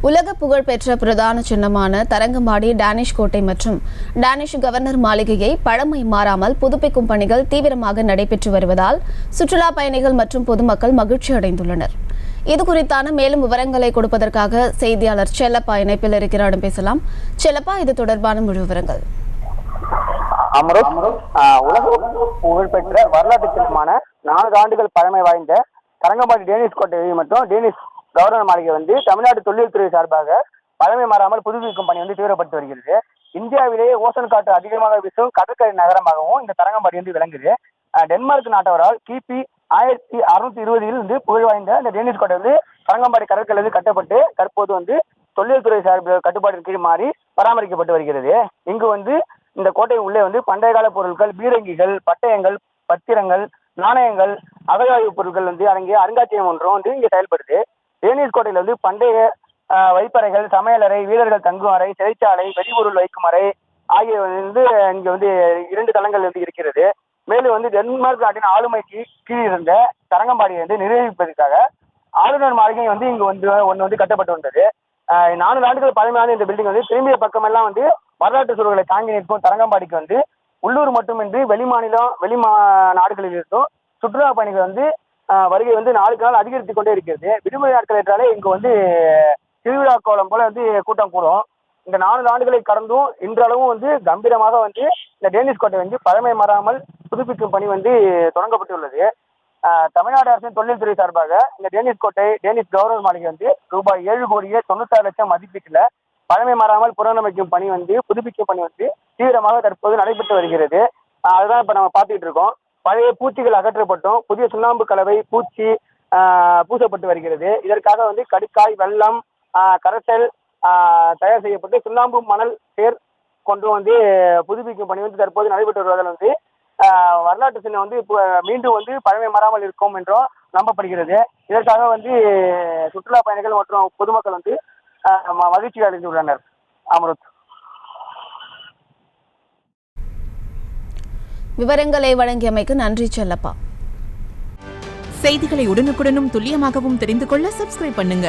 உலக புகழ்பெற்ற பிரதான சின்னமான தரங்கம்பாடி டேனிஷ் கோட்டை மற்றும் டேனிஷ் கவர்னர் மாளிகையை பழமை மாறாமல் புதுப்பிக்கும் பணிகள் தீவிரமாக நடைபெற்று வருவதால் சுற்றுலா பயணிகள் மற்றும் பொதுமக்கள் மகிழ்ச்சி அடைந்துள்ளனர். இதுகுறித்தான மேலும் விவரங்களை கொடுப்பதற்காக செய்தியாளர் செல்லப்பா இணைப்பில் இருக்கிறார். பேசலாம். செல்லப்பா, இது தொடர்பான முழு விவரங்கள். உலக புகழ்பெற்ற வரலாற்று சின்னமான 4 ஆண்டுகள் பழமை வாய்ந்த தரங்கம்பாடி டேனிஷ் கோட்டை மற்றும் டேனிஷ் கவர்னர் மாளிகை தமிழ்நாடு தொழில் துறை சார்பாக பழமை மாறாமல் புதுப்பிக்கும் பணி தீவிரப்பட்டு வருகிறது. இந்தியாவிலேயே ஓசோன் காற்று அதிகமாக வீசும் கடற்கரை நகரமாகவும் இந்த தரங்கம்பாடி விளங்குது. டென்மார்க் நாட்டவரால் கிபி 1620 புகழ் வாய்ந்த இந்த டேனிஷ் கோட்டை தரங்கம்பாடி கடற்கரையில் கட்டப்பட்டு தற்போது தொழில்துறை சார்பு கட்டுப்பாட்டின் கீழ் மாறி பராமரிக்கப்பட்டு வருகிறது. இங்கு இந்த கோட்டை உள்ளே பண்டைய கால பொருட்கள், பீரங்கிகள், பட்டயங்கள், பத்திரங்கள், நாணயங்கள், அகழாய்வு பொருட்கள் அடங்கிய அருங்காட்சியகம் ஒன்றும் இங்கே செயல்படுது. டேனிஷ் கோட்டையில் பண்டைய வைப்பறைகள், சமையலறை, வீரர்கள் தங்கும் அறை, சிறைச்சாலை, வெடிபொருள் வைக்கும் அறை ஆகிய இங்க 2 தளங்கள் இருக்கிறது. மேலும் டென்மார்க் நாட்டின் ஆளுமைக்கு கீழ் இருந்த தரங்கம்பாடியை நிர்வகிப்பதற்காக ஆளுநர் மாளிகை இங்கு ஒன்று கட்டப்பட்டு வந்தது. 4 ஆண்டுகள் பழமையான இந்த பில்டிங் திரும்பிய பக்கமெல்லாம் வரலாற்று சூழல்களை தாங்கி நிற்கும் தரங்கம்பாடிக்கு உள்ளூர் மட்டுமின்றி வெளி நாடுகளில் இருந்தும் சுற்றுலா பயணிகள் வருகை நாளுக்கு நாள் அதிகரித்து கொண்டே இருக்கிறது. விடுமுறை நாட்கள் என்றாலே இங்கு திருவிழா கோலம் போல கூட்டம் கூடும். இந்த 4 ஆண்டுகளை கடந்தும் இன்றளவும் கம்பீரமாக இந்த டேனிஷ் கோட்டை பழமை மாறாமல் புதுப்பிக்கும் பணி தொடங்கப்பட்டுள்ளது. தமிழ்நாடு அரசின் தொழில்துறை சார்பாக இந்த டேனிஷ் கோட்டை டேனிஷ் கவர்னர் மாளிகை ரூபாய் 7,96,00,000 மதிப்பீட்டில் பழமை மாறாமல் புனரமைக்கும் பணி புதுப்பிக்கும் பணி தீவிரமாக தற்போது நடைபெற்று வருகிறது. அதுதான் இப்ப நம்ம பார்த்துட்டு இருக்கோம். பழைய பூச்சிகள் அகற்றப்பட்டும் புதிய சுண்ணாம்பு கலவை பூச்சி பூசப்பட்டு வருகிறது. இதற்காக கடுக்காய், வெள்ளம், கரைசல் தயார் செய்யப்பட்டு சுண்ணாம்பு மணல் சேர் கொண்டு புதுப்பிக்கும் பணி தற்போது நடைபெற்று வருவதால் வரலாற்று சின்னம் மீண்டும் பழமை மாறாமல் இருக்கும் என்றும் நம்பப்படுகிறது. இதற்காக சுற்றுலா பயணிகள் மற்றும் பொதுமக்கள் மகிழ்ச்சி அடைந்துள்ளனர். அமருத், விவரங்களை வழங்கியமைக்கு நன்றி செல்லப்பா. செய்திகளை உடனுக்குடனும் துல்லியமாகவும் தெரிந்து கொள்ள சப்ஸ்கிரைப் பண்ணுங்க.